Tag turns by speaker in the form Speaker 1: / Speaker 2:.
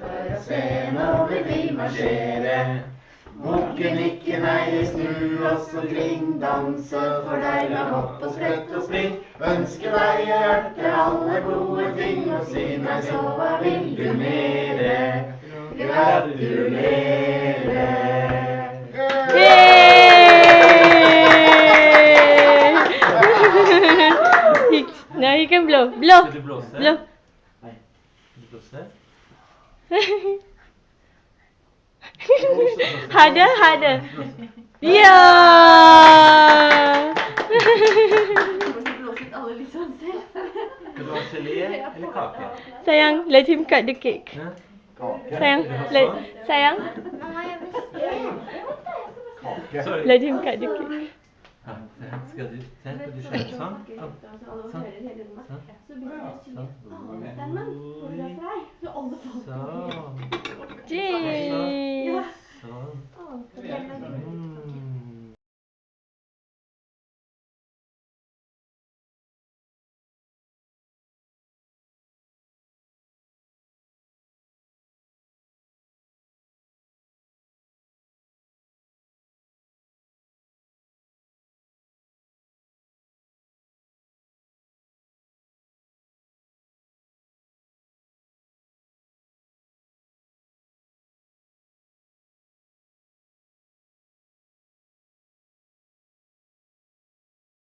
Speaker 1: For å se når vi vil marsjere. Bukken ikke nei, snu oss omkring, danse for deg med hopp og sprett og spring. Ønske deg i hjertet alle gode ting, og si meg så hva vil du mere? Gratulere!
Speaker 2: Now you can blow. Blow.
Speaker 3: Skal du blåse?
Speaker 2: Blow.
Speaker 3: Nei. Skal du blåse?
Speaker 2: Harder, harder. Ja!
Speaker 3: Skal du ha gelé eller kake?
Speaker 2: Sayang, let him cut the cake.
Speaker 3: Ja?
Speaker 2: Sayang, sayang,
Speaker 3: Sorry.
Speaker 2: let him cut the cake.
Speaker 3: Ja, skal du kjøre sånn? Sånn. Sånn. Sånn. Oi.